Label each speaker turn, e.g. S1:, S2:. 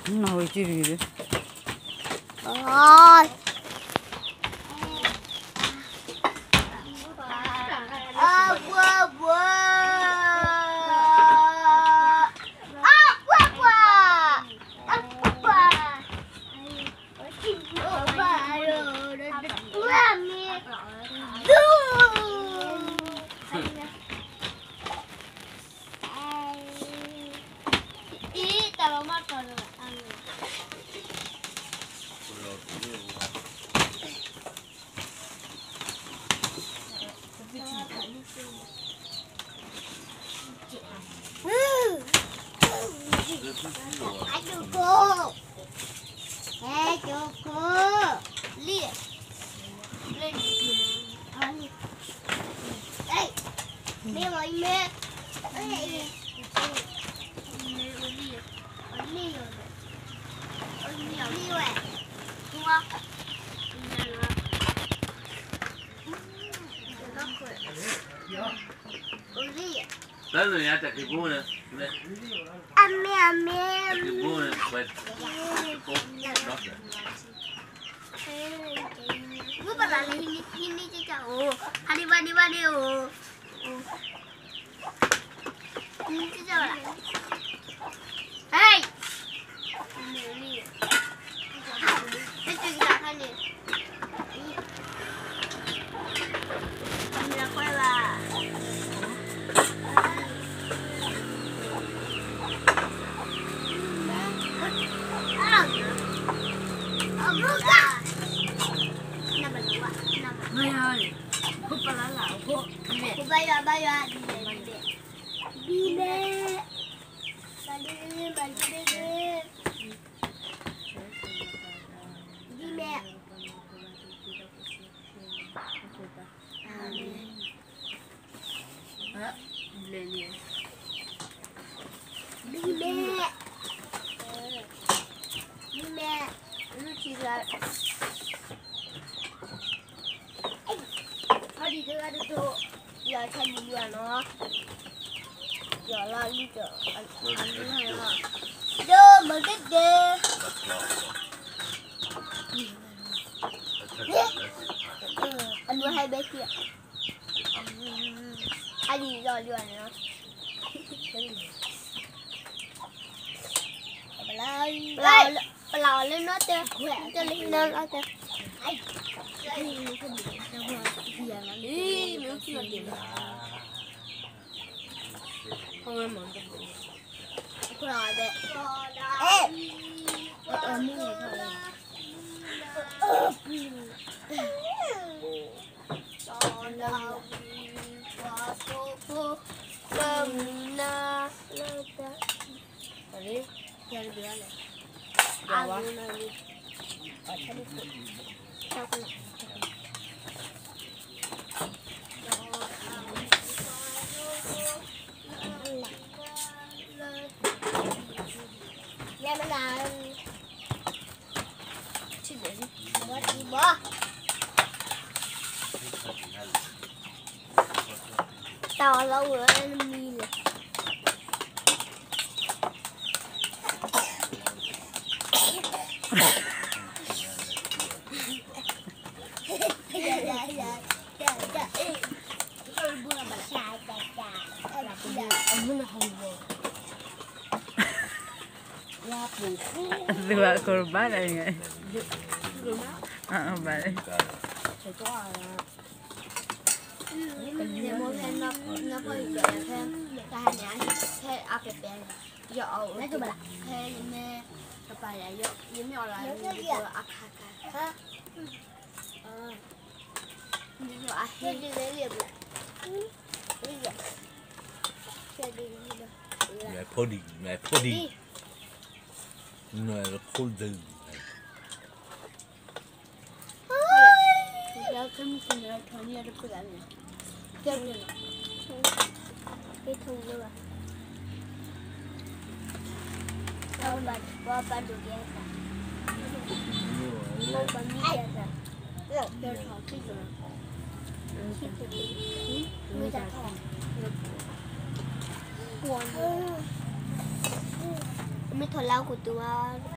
S1: Nồi chi gì đấy.
S2: Rồi.
S3: Đấy rồi nha, chặt cái bố này. Cái bố này, quay.
S2: Gue pernah ini caca oh, hari bani oh, ini caca lah, hey, ini kita kan ni, ini apa lah? Đi đưa ra được giờ thành đi giờ nó giờ là đi giờ anh này mà đưa mà cái ghê anh mua 2 bé kia anh đi rồi đi nữa lò lên nó chơi cho lên nó chơi đi miếng kia điểm không em muốn rồi đấy ê mua thôi tao lâu rồi em đi này
S1: Dua korban ini. Balik.
S2: mua thêm nó có gì thêm cả hai nhà thêm áp đẹp đèn dọ thêm mẹ tập bài lại dọ giống như là vừa áp hả như là thêm đi lấy liệp lại
S3: Mẹ pudding, mẹ pudding. Nó là cold đừng.
S2: Giờ không cần là thôi như được cái này. Chơi nữa. Cái thùng nữa. 我搬住点啥？我搬米点啥？点炒这个。没咋炒。我没头老骨头啊。